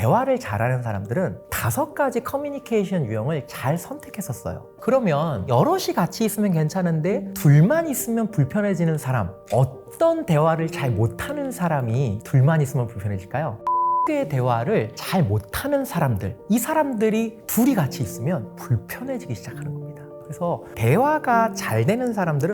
대화를 잘하는 사람들은 5가지 커뮤니케이션 유형을 잘 선택했었어요. 그러면 여럿이 같이 있으면 괜찮은데 둘만 있으면 불편해지는 사람, 어떤 대화를 잘 못하는 사람이 둘만 있으면 불편해질까요? 의 대화를 잘 못하는 사람들, 이 사람들이 둘이 같이 있으면 불편해지기 시작하는 겁니다. 그래서 대화가 잘 되는 사람들은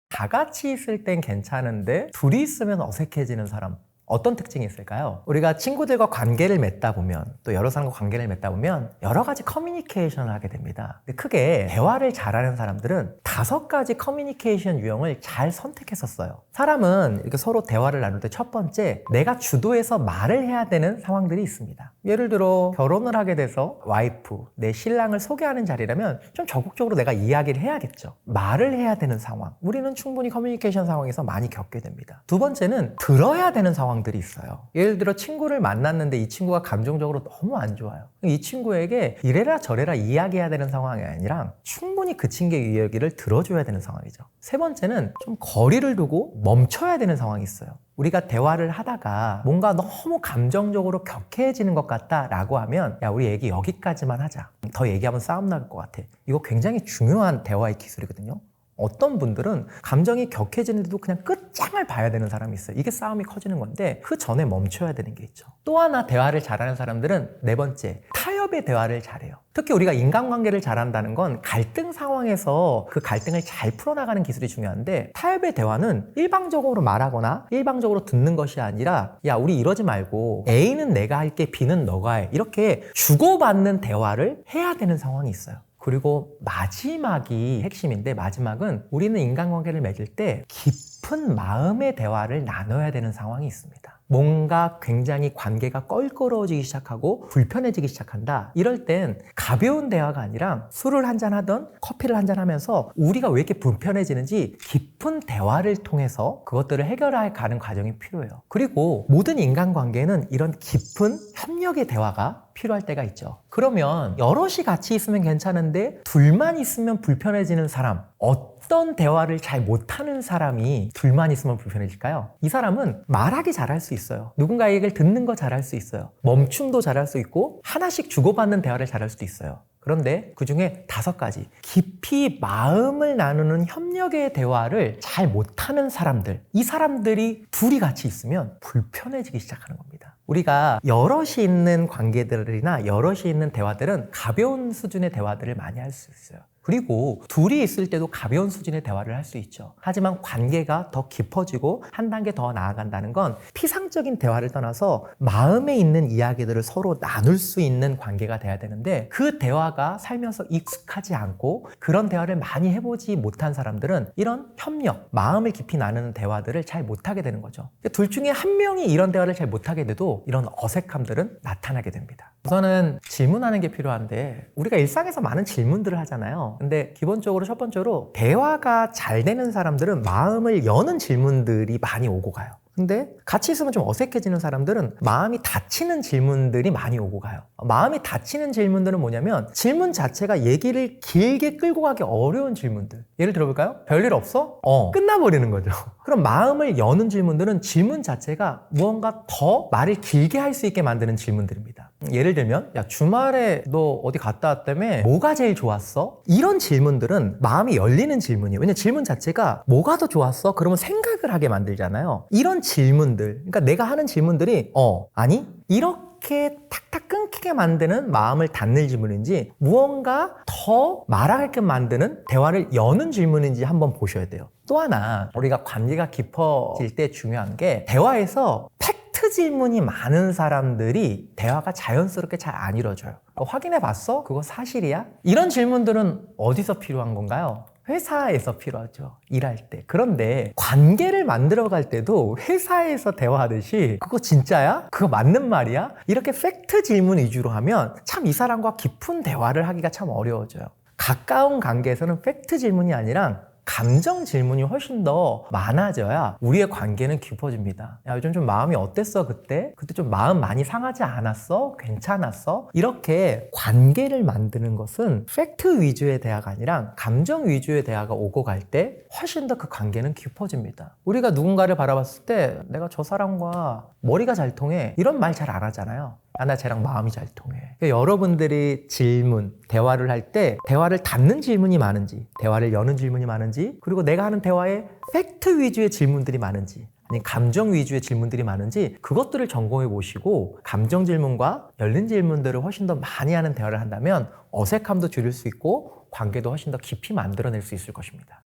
다 같이 있을 땐 괜찮은데 둘이 있으면 어색해지는 사람, 어떤 특징이 있을까요? 우리가 친구들과 관계를 맺다 보면, 또 여러 사람과 관계를 맺다 보면 여러 가지 커뮤니케이션을 하게 됩니다. 근데 크게 대화를 잘하는 사람들은 5가지 커뮤니케이션 유형을 잘 선택했었어요. 사람은 이렇게 서로 대화를 나눌 때 첫 번째, 내가 주도해서 말을 해야 되는 상황들이 있습니다. 예를 들어 결혼을 하게 돼서 와이프, 내 신랑을 소개하는 자리라면 좀 적극적으로 내가 이야기를 해야겠죠. 말을 해야 되는 상황, 우리는 충분히 커뮤니케이션 상황에서 많이 겪게 됩니다. 두 번째는 들어야 되는 상황들이 있어요. 예를 들어 친구를 만났는데 이 친구가 감정적으로 너무 안 좋아요. 이 친구에게 이래라 저래라 이야기해야 되는 상황이 아니라 충분히 그 친구의 이야기를 들어줘야 되는 상황이죠. 세 번째는 좀 거리를 두고 멈춰야 되는 상황이 있어요. 우리가 대화를 하다가 뭔가 너무 감정적으로 격해지는 것 같다라고 하면, 야, 우리 얘기 여기까지만 하자. 더 얘기하면 싸움 날 것 같아. 이거 굉장히 중요한 대화의 기술이거든요. 어떤 분들은 감정이 격해지는데도 그냥 끝장을 봐야 되는 사람이 있어요. 이게 싸움이 커지는 건데 그 전에 멈춰야 되는 게 있죠. 또 하나 대화를 잘하는 사람들은 네 번째, 타협의 대화를 잘해요. 특히 우리가 인간관계를 잘한다는 건 갈등 상황에서 그 갈등을 잘 풀어나가는 기술이 중요한데, 타협의 대화는 일방적으로 말하거나 일방적으로 듣는 것이 아니라, 야, 우리 이러지 말고 A는 내가 할게, B는 너가 해, 이렇게 주고받는 대화를 해야 되는 상황이 있어요. 그리고 마지막이 핵심인데, 마지막은 우리는 인간관계를 맺을 때 깊은 마음의 대화를 나눠야 되는 상황이 있습니다. 뭔가 굉장히 관계가 껄끄러워지기 시작하고 불편해지기 시작한다. 이럴 땐 가벼운 대화가 아니라 술을 한잔 하던 커피를 한잔 하면서 우리가 왜 이렇게 불편해지는지 깊은 대화를 통해서 그것들을 해결해 가는 과정이 필요해요. 그리고 모든 인간관계는 이런 깊은 협력의 대화가 필요할 때가 있죠. 그러면 여럿이 같이 있으면 괜찮은데 둘만 있으면 불편해지는 사람, 어떤 대화를 잘 못하는 사람이 둘만 있으면 불편해질까요? 이 사람은 말하기 잘할 수 있어요. 누군가의 얘기를 듣는 거 잘할 수 있어요. 멈춤도 잘할 수 있고 하나씩 주고받는 대화를 잘할 수도 있어요. 그런데 그 중에 5가지, 깊이 마음을 나누는 협력의 대화를 잘 못하는 사람들, 이 사람들이 둘이 같이 있으면 불편해지기 시작하는 겁니다. 우리가 여럿이 있는 관계들이나 여럿이 있는 대화들은 가벼운 수준의 대화들을 많이 할 수 있어요. 그리고 둘이 있을 때도 가벼운 수준의 대화를 할 수 있죠. 하지만 관계가 더 깊어지고 한 단계 더 나아간다는 건 피상적인 대화를 떠나서 마음에 있는 이야기들을 서로 나눌 수 있는 관계가 돼야 되는데, 그 대화가 살면서 익숙하지 않고 그런 대화를 많이 해보지 못한 사람들은 이런 협력, 마음을 깊이 나누는 대화들을 잘 못하게 되는 거죠. 둘 중에 한 명이 이런 대화를 잘 못하게 돼도 이런 어색함들은 나타나게 됩니다. 우선은 질문하는 게 필요한데, 우리가 일상에서 많은 질문들을 하잖아요. 근데 기본적으로 첫 번째로 대화가 잘 되는 사람들은 마음을 여는 질문들이 많이 오고 가요. 근데 같이 있으면 좀 어색해지는 사람들은 마음이 닫히는 질문들이 많이 오고 가요. 마음이 닫히는 질문들은 뭐냐면, 질문 자체가 얘기를 길게 끌고 가기 어려운 질문들. 예를 들어볼까요? 별일 없어? 끝나버리는 거죠. 그럼 마음을 여는 질문들은 질문 자체가 무언가 더 말을 길게 할 수 있게 만드는 질문들입니다. 예를 들면, 야, 주말에 너 어디 갔다 왔다며? 뭐가 제일 좋았어? 이런 질문들은 마음이 열리는 질문이에요. 왜냐면 질문 자체가 뭐가 더 좋았어? 그러면 생각을 하게 만들잖아요. 이런 질문들, 그러니까 내가 하는 질문들이 아니? 이렇게 탁탁 끊기게 만드는 마음을 닫는 질문인지, 무언가 더 말하게끔 만드는 대화를 여는 질문인지 한번 보셔야 돼요. 또 하나, 우리가 관계가 깊어질 때 중요한 게, 대화에서 팩트 질문이 많은 사람들이 대화가 자연스럽게 잘 안 이루어져요. 확인해 봤어? 그거 사실이야? 이런 질문들은 어디서 필요한 건가요? 회사에서 필요하죠. 일할 때. 그런데 관계를 만들어갈 때도 회사에서 대화하듯이 그거 진짜야? 그거 맞는 말이야? 이렇게 팩트 질문 위주로 하면 참 이 사람과 깊은 대화를 하기가 참 어려워져요. 가까운 관계에서는 팩트 질문이 아니라 감정 질문이 훨씬 더 많아져야 우리의 관계는 깊어집니다. 야, 요즘 좀 마음이 어땠어 그때? 그때 좀 마음 많이 상하지 않았어? 괜찮았어? 이렇게 관계를 만드는 것은 팩트 위주의 대화가 아니라 감정 위주의 대화가 오고 갈 때 훨씬 더 그 관계는 깊어집니다. 우리가 누군가를 바라봤을 때 내가 저 사람과 머리가 잘 통해 이런 말 잘 안 하잖아요. 아, 나 쟤랑 마음이 잘 통해. 그러니까 여러분들이 질문, 대화를 할 때 대화를 닫는 질문이 많은지, 대화를 여는 질문이 많은지, 그리고 내가 하는 대화에 팩트 위주의 질문들이 많은지, 아니 감정 위주의 질문들이 많은지 그것들을 점검해 보시고 감정 질문과 열린 질문들을 훨씬 더 많이 하는 대화를 한다면 어색함도 줄일 수 있고 관계도 훨씬 더 깊이 만들어낼 수 있을 것입니다.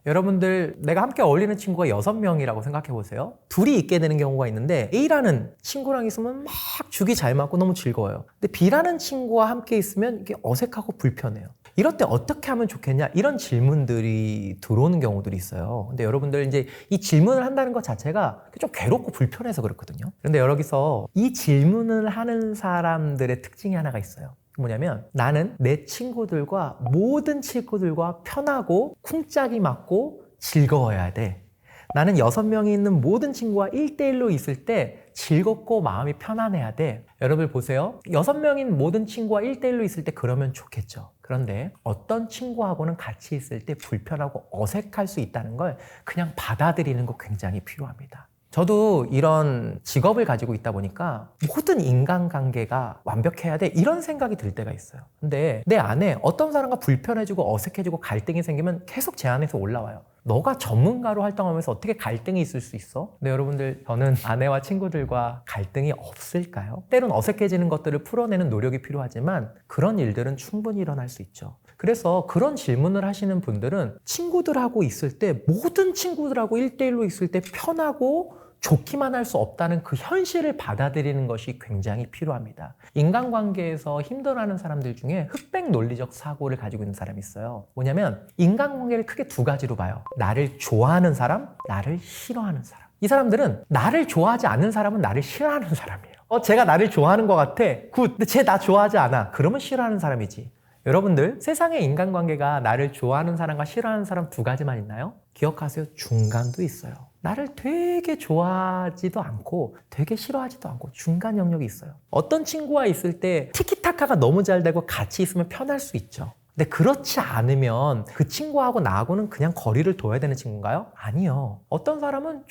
여러분들 내가 함께 어울리는 친구가 6명이라고 생각해 보세요. 둘이 있게 되는 경우가 있는데 A라는 친구랑 있으면 막 죽이 잘 맞고 너무 즐거워요. 근데 B라는 친구와 함께 있으면 이게 어색하고 불편해요. 이럴 때 어떻게 하면 좋겠냐? 이런 질문들이 들어오는 경우들이 있어요. 근데 여러분들 이제 이 질문을 한다는 것 자체가 좀 괴롭고 불편해서 그렇거든요. 그런데 여기서 이 질문을 하는 사람들의 특징이 하나가 있어요. 뭐냐면 나는 내 친구들과 모든 친구들과 편하고 쿵짝이 맞고 즐거워야 돼. 나는 6명이 있는 모든 친구와 1대1로 있을 때 즐겁고 마음이 편안해야 돼. 여러분 보세요. 6명인 모든 친구와 1대1로 있을 때 그러면 좋겠죠. 그런데 어떤 친구하고는 같이 있을 때 불편하고 어색할 수 있다는 걸 그냥 받아들이는 거 굉장히 필요합니다. 저도 이런 직업을 가지고 있다 보니까 모든 인간관계가 완벽해야 돼 이런 생각이 들 때가 있어요. 근데 내 안에 어떤 사람과 불편해지고 어색해지고 갈등이 생기면 계속 제 안에서 올라와요. 너가 전문가로 활동하면서 어떻게 갈등이 있을 수 있어? 근데 여러분들 저는 아내와 친구들과 갈등이 없을까요? 때론 어색해지는 것들을 풀어내는 노력이 필요하지만 그런 일들은 충분히 일어날 수 있죠. 그래서 그런 질문을 하시는 분들은 친구들하고 있을 때 모든 친구들하고 1대1로 있을 때 편하고 좋기만 할 수 없다는 그 현실을 받아들이는 것이 굉장히 필요합니다. 인간관계에서 힘들어하는 사람들 중에 흑백 논리적 사고를 가지고 있는 사람이 있어요. 뭐냐면 인간관계를 크게 2가지로 봐요. 나를 좋아하는 사람, 나를 싫어하는 사람. 이 사람들은 나를 좋아하지 않는 사람은 나를 싫어하는 사람이에요. 쟤가 나를 좋아하는 것 같아. 굿. 근데 쟤 나 좋아하지 않아. 그러면 싫어하는 사람이지. 여러분들 세상의 인간관계가 나를 좋아하는 사람과 싫어하는 사람 2가지만 있나요? 기억하세요. 중간도 있어요. 나를 되게 좋아하지도 않고 되게 싫어하지도 않고 중간 영역이 있어요. 어떤 친구와 있을 때 티키타카가 너무 잘 되고 같이 있으면 편할 수 있죠. 근데 그렇지 않으면 그 친구하고 나하고는 그냥 거리를 둬야 되는 친구인가요? 아니요. 어떤 사람은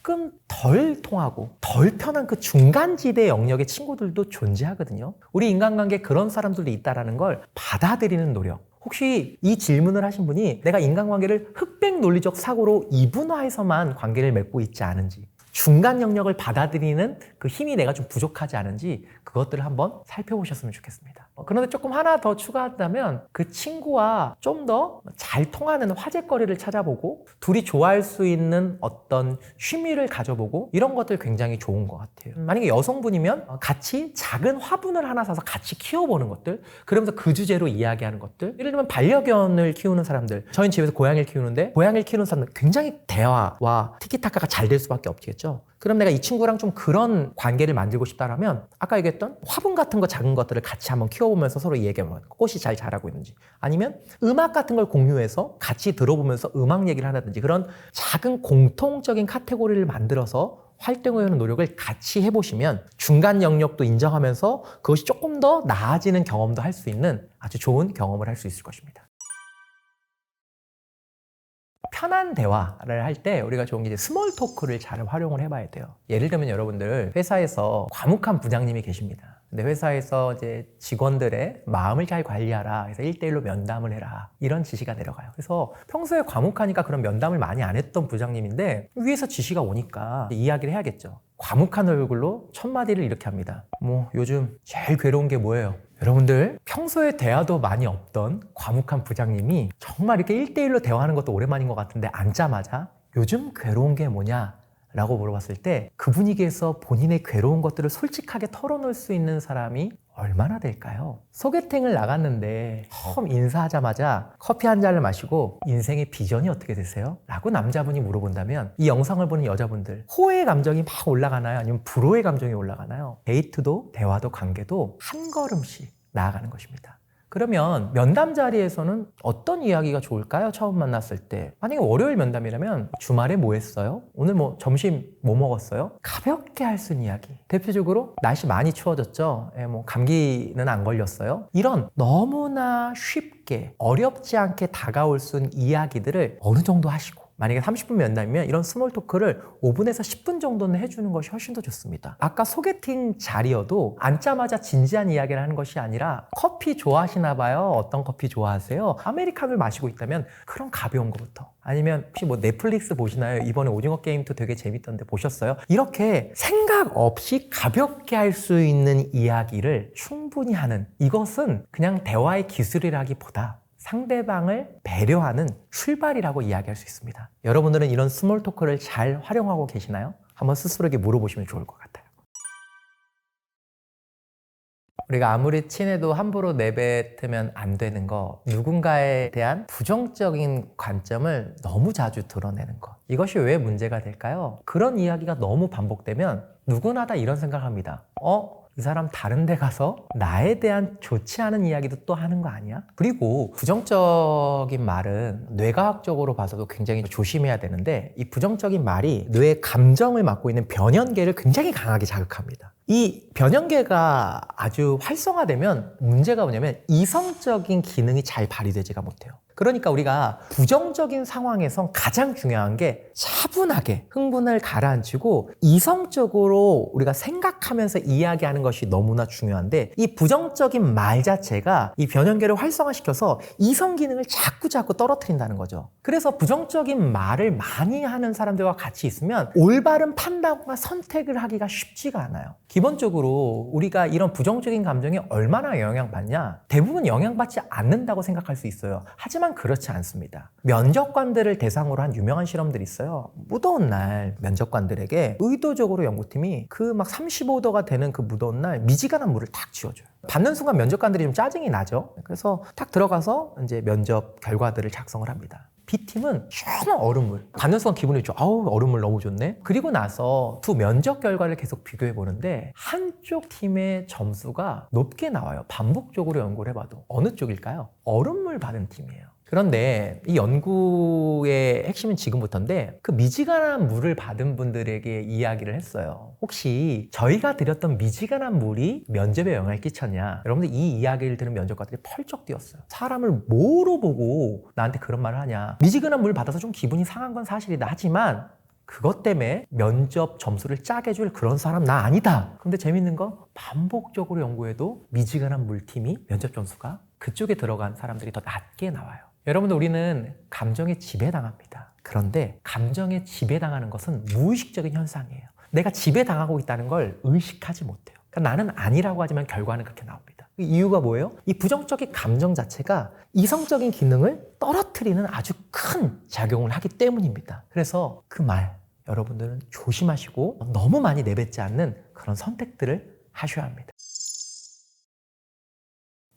조금 덜 통하고 덜 편한 그 중간지대 영역의 친구들도 존재하거든요. 우리 인간관계에 그런 사람들도 있다는 걸 받아들이는 노력. 혹시 이 질문을 하신 분이 내가 인간관계를 흑백 논리적 사고로 이분화해서만 관계를 맺고 있지 않은지, 중간 영역을 받아들이는 그 힘이 내가 좀 부족하지 않은지 그것들을 한번 살펴보셨으면 좋겠습니다. 그런데 조금 하나 더 추가한다면 그 친구와 좀 더 잘 통하는 화제거리를 찾아보고 둘이 좋아할 수 있는 어떤 취미를 가져보고 이런 것들 굉장히 좋은 것 같아요. 만약에 여성분이면 같이 작은 화분을 하나 사서 같이 키워보는 것들, 그러면서 그 주제로 이야기하는 것들. 예를 들면 반려견을 키우는 사람들, 저희는 집에서 고양이를 키우는데 고양이를 키우는 사람들 굉장히 대화와 티키타카가 잘 될 수밖에 없겠죠. 그럼 내가 이 친구랑 좀 그런 관계를 만들고 싶다라면 아까 얘기했던 화분 같은 거 작은 것들을 같이 한번 키워보면서 서로 얘기해보면 꽃이 잘 자라고 있는지, 아니면 음악 같은 걸 공유해서 같이 들어보면서 음악 얘기를 한다든지 그런 작은 공통적인 카테고리를 만들어서 활동을 하는 노력을 같이 해보시면 중간 영역도 인정하면서 그것이 조금 더 나아지는 경험도 할 수 있는 아주 좋은 경험을 할 수 있을 것입니다. 편한 대화를 할 때 우리가 좋은 게 이제 스몰 토크를 잘 활용을 해봐야 돼요. 예를 들면 여러분들 회사에서 과묵한 부장님이 계십니다. 근데 회사에서 이제 직원들의 마음을 잘 관리하라. 그래서 1대1로 면담을 해라. 이런 지시가 내려가요. 그래서 평소에 과묵하니까 그런 면담을 많이 안 했던 부장님인데 위에서 지시가 오니까 이야기를 해야겠죠. 과묵한 얼굴로 첫 마디를 이렇게 합니다. 요즘 제일 괴로운 게 뭐예요? 여러분들 평소에 대화도 많이 없던 과묵한 부장님이 정말 이렇게 1대1로 대화하는 것도 오랜만인 것 같은데 앉자마자 요즘 괴로운 게 뭐냐? 라고 물어봤을 때 그 분위기에서 본인의 괴로운 것들을 솔직하게 털어놓을 수 있는 사람이 얼마나 될까요? 소개팅을 나갔는데 처음 인사하자마자 커피 한 잔을 마시고 인생의 비전이 어떻게 되세요? 라고 남자분이 물어본다면 이 영상을 보는 여자분들 호의 감정이 막 올라가나요? 아니면 불호의 감정이 올라가나요? 데이트도 대화도 관계도 한 걸음씩 나아가는 것입니다. 그러면 면담 자리에서는 어떤 이야기가 좋을까요? 처음 만났을 때. 만약에 월요일 면담이라면 주말에 뭐 했어요? 오늘 뭐 점심 뭐 먹었어요? 가볍게 할 수 있는 이야기. 대표적으로 날씨 많이 추워졌죠? 뭐 감기는 안 걸렸어요? 이런 너무나 쉽게 어렵지 않게 다가올 수 있는 이야기들을 어느 정도 하시고, 만약에 30분 면담이면 이런 스몰 토크를 5분에서 10분 정도는 해주는 것이 훨씬 더 좋습니다. 아까 소개팅 자리여도 앉자마자 진지한 이야기를 하는 것이 아니라 커피 좋아하시나 봐요. 어떤 커피 좋아하세요? 아메리카노를 마시고 있다면 그런 가벼운 것부터. 아니면 혹시 뭐 넷플릭스 보시나요? 이번에 오징어 게임도 되게 재밌던데 보셨어요? 이렇게 생각 없이 가볍게 할 수 있는 이야기를 충분히 하는, 이것은 그냥 대화의 기술이라기보다 상대방을 배려하는 출발이라고 이야기할 수 있습니다. 여러분들은 이런 스몰 토크를 잘 활용하고 계시나요? 한번 스스로에게 물어보시면 좋을 것 같아요. 우리가 아무리 친해도 함부로 내뱉으면 안 되는 거, 누군가에 대한 부정적인 관점을 너무 자주 드러내는 것. 이것이 왜 문제가 될까요? 그런 이야기가 너무 반복되면 누구나 다 이런 생각을 합니다. 이 사람 다른 데 가서 나에 대한 좋지 않은 이야기도 또 하는 거 아니야? 그리고 부정적인 말은 뇌과학적으로 봐서도 굉장히 조심해야 되는데, 이 부정적인 말이 뇌의 감정을 맡고 있는 변연계를 굉장히 강하게 자극합니다. 이 변연계가 아주 활성화되면 문제가 뭐냐면 이성적인 기능이 잘 발휘되지가 못해요. 그러니까 우리가 부정적인 상황에선 가장 중요한 게 차분하게 흥분을 가라앉히고 이성적으로 우리가 생각하면서 이야기하는 것이 너무나 중요한데, 이 부정적인 말 자체가 이 변연계를 활성화시켜서 이성 기능을 자꾸 떨어뜨린다는 거죠. 그래서 부정적인 말을 많이 하는 사람들과 같이 있으면 올바른 판단과 선택을 하기가 쉽지가 않아요. 기본적으로 우리가 이런 부정적인 감정에 얼마나 영향받냐? 대부분 영향받지 않는다고 생각할 수 있어요. 하지만 그렇지 않습니다. 면접관들을 대상으로 한 유명한 실험들이 있어요. 무더운 날 면접관들에게 의도적으로 연구팀이 그 막 35도가 되는 그 무더운 날 미지근한 물을 탁 쥐어줘요. 받는 순간 면접관들이 좀 짜증이 나죠. 그래서 탁 들어가서 이제 면접 결과들을 작성을 합니다. B팀은 시원한 얼음물. 받는 순간 기분이 좋아. 아우, 얼음물 너무 좋네. 그리고 나서 두 면접 결과를 계속 비교해 보는데 한쪽 팀의 점수가 높게 나와요. 반복적으로 연구를 해봐도. 어느 쪽일까요? 얼음물 받은 팀이에요. 그런데 이 연구의 핵심은 지금부터인데, 그 미지근한 물을 받은 분들에게 이야기를 했어요. 혹시 저희가 드렸던 미지근한 물이 면접에 영향을 끼쳤냐? 여러분들 이 이야기를 들은 면접관들이 펄쩍 뛰었어요. 사람을 뭐로 보고 나한테 그런 말을 하냐? 미지근한 물 받아서 좀 기분이 상한 건 사실이다. 하지만 그것 때문에 면접 점수를 짜게 줄 그런 사람 나 아니다. 그런데 재밌는 건 반복적으로 연구해도 미지근한 물팀이 면접 점수가 그쪽에 들어간 사람들이 더 낮게 나와요. 여러분들, 우리는 감정에 지배당합니다. 그런데 감정에 지배당하는 것은 무의식적인 현상이에요. 내가 지배당하고 있다는 걸 의식하지 못해요. 그러니까 나는 아니라고 하지만 결과는 그렇게 나옵니다. 이유가 뭐예요? 이 부정적인 감정 자체가 이성적인 기능을 떨어뜨리는 아주 큰 작용을 하기 때문입니다. 그래서 그 말, 여러분들은 조심하시고 너무 많이 내뱉지 않는 그런 선택들을 하셔야 합니다.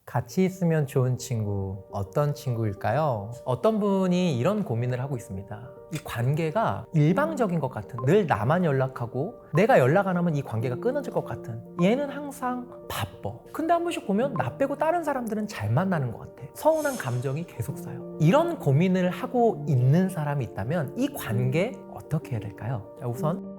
같이 있으면 좋은 친구, 어떤 친구일까요? 어떤 분이 이런 고민을 하고 있습니다. 이 관계가 일방적인 것 같은, 늘 나만 연락하고 내가 연락 안 하면 이 관계가 끊어질 것 같은, 얘는 항상 바빠. 근데 한 번씩 보면 나 빼고 다른 사람들은 잘 만나는 것 같아. 서운한 감정이 계속 쌓여. 이런 고민을 하고 있는 사람이 있다면 이 관계 어떻게 해야 될까요? 자, 우선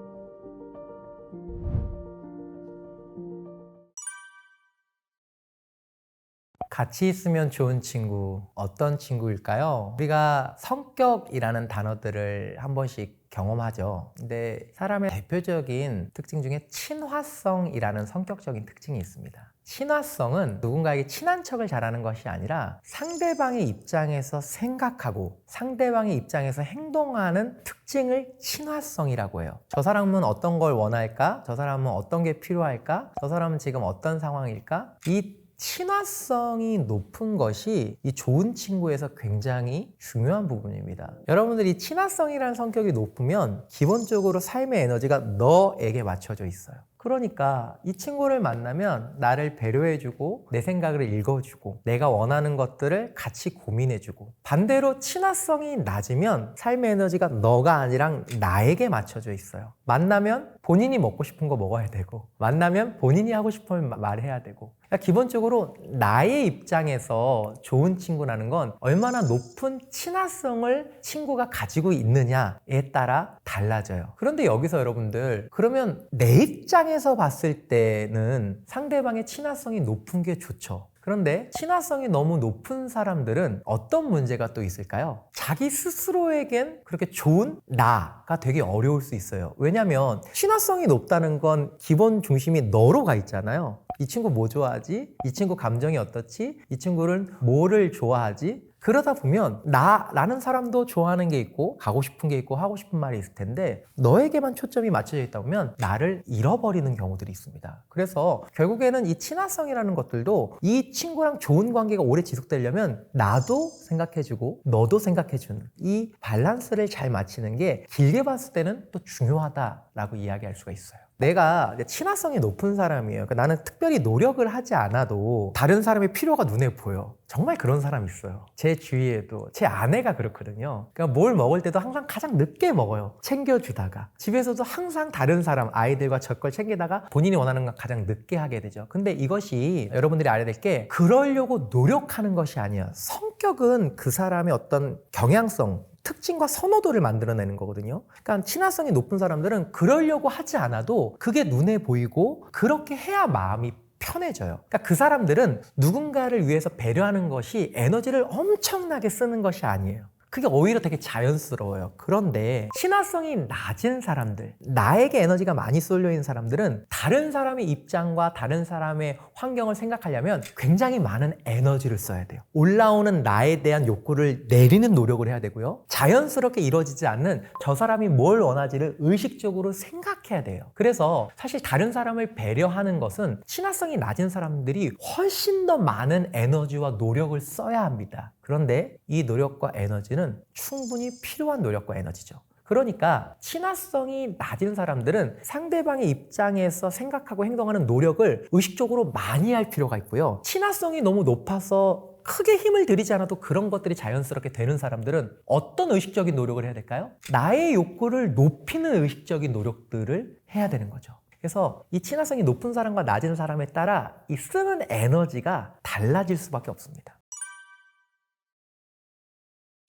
같이 있으면 좋은 친구, 어떤 친구일까요? 우리가 성격이라는 단어들을 한 번씩 경험하죠. 근데 사람의 대표적인 특징 중에 친화성이라는 성격적인 특징이 있습니다. 친화성은 누군가에게 친한 척을 잘하는 것이 아니라 상대방의 입장에서 생각하고 상대방의 입장에서 행동하는 특징을 친화성이라고 해요. 저 사람은 어떤 걸 원할까? 저 사람은 어떤 게 필요할까? 저 사람은 지금 어떤 상황일까? 이 친화성이 높은 것이 이 좋은 친구에서 굉장히 중요한 부분입니다. 여러분들이 친화성이라는 성격이 높으면 기본적으로 삶의 에너지가 너에게 맞춰져 있어요. 그러니까 이 친구를 만나면 나를 배려해주고 내 생각을 읽어주고 내가 원하는 것들을 같이 고민해주고, 반대로 친화성이 낮으면 삶의 에너지가 너가 아니라 나에게 맞춰져 있어요. 만나면 본인이 먹고 싶은 거 먹어야 되고, 만나면 본인이 하고 싶은 말 해야 되고, 그러니까 기본적으로 나의 입장에서 좋은 친구라는 건 얼마나 높은 친화성을 친구가 가지고 있느냐에 따라 달라져요. 그런데 여기서 여러분들, 그러면 내 입장에서 봤을 때는 상대방의 친화성이 높은 게 좋죠. 그런데 친화성이 너무 높은 사람들은 어떤 문제가 또 있을까요? 자기 스스로에겐 그렇게 좋은 나가 되게 어려울 수 있어요. 왜냐하면 친화성이 높다는 건 기본 중심이 너로 가 있잖아요. 이 친구 뭐 좋아하지? 이 친구 감정이 어떻지? 이 친구는 뭐를 좋아하지? 그러다 보면 나라는 사람도 좋아하는 게 있고 가고 싶은 게 있고 하고 싶은 말이 있을 텐데, 너에게만 초점이 맞춰져 있다 보면 나를 잃어버리는 경우들이 있습니다. 그래서 결국에는 이 친화성이라는 것들도 이 친구랑 좋은 관계가 오래 지속되려면 나도 생각해주고 너도 생각해주는 이 밸런스를 잘 맞추는 게 길게 봤을 때는 또 중요하다라고 이야기할 수가 있어요. 내가 친화성이 높은 사람이에요. 그러니까 나는 특별히 노력을 하지 않아도 다른 사람의 필요가 눈에 보여. 정말 그런 사람 있어요. 제 주위에도 제 아내가 그렇거든요. 그러니까 뭘 먹을 때도 항상 가장 늦게 먹어요. 챙겨주다가. 집에서도 항상 다른 사람, 아이들과 저 걸 챙기다가 본인이 원하는 건 가장 늦게 하게 되죠. 근데 이것이 여러분들이 알아야 될 게, 그러려고 노력하는 것이 아니야. 성격은 그 사람의 어떤 경향성, 특징과 선호도를 만들어내는 거거든요. 그러니까 친화성이 높은 사람들은 그러려고 하지 않아도 그게 눈에 보이고 그렇게 해야 마음이 편해져요. 그러니까 그 사람들은 누군가를 위해서 배려하는 것이 에너지를 엄청나게 쓰는 것이 아니에요. 그게 오히려 되게 자연스러워요. 그런데 친화성이 낮은 사람들, 나에게 에너지가 많이 쏠려 있는 사람들은 다른 사람의 입장과 다른 사람의 환경을 생각하려면 굉장히 많은 에너지를 써야 돼요. 올라오는 나에 대한 욕구를 내리는 노력을 해야 되고요. 자연스럽게 이루어지지 않는 저 사람이 뭘 원하지를 의식적으로 생각해야 돼요. 그래서 사실 다른 사람을 배려하는 것은 친화성이 낮은 사람들이 훨씬 더 많은 에너지와 노력을 써야 합니다. 그런데 이 노력과 에너지는 충분히 필요한 노력과 에너지죠. 그러니까 친화성이 낮은 사람들은 상대방의 입장에서 생각하고 행동하는 노력을 의식적으로 많이 할 필요가 있고요. 친화성이 너무 높아서 크게 힘을 들이지 않아도 그런 것들이 자연스럽게 되는 사람들은 어떤 의식적인 노력을 해야 될까요? 나의 욕구를 높이는 의식적인 노력들을 해야 되는 거죠. 그래서 이 친화성이 높은 사람과 낮은 사람에 따라 이 쓰는 에너지가 달라질 수밖에 없습니다.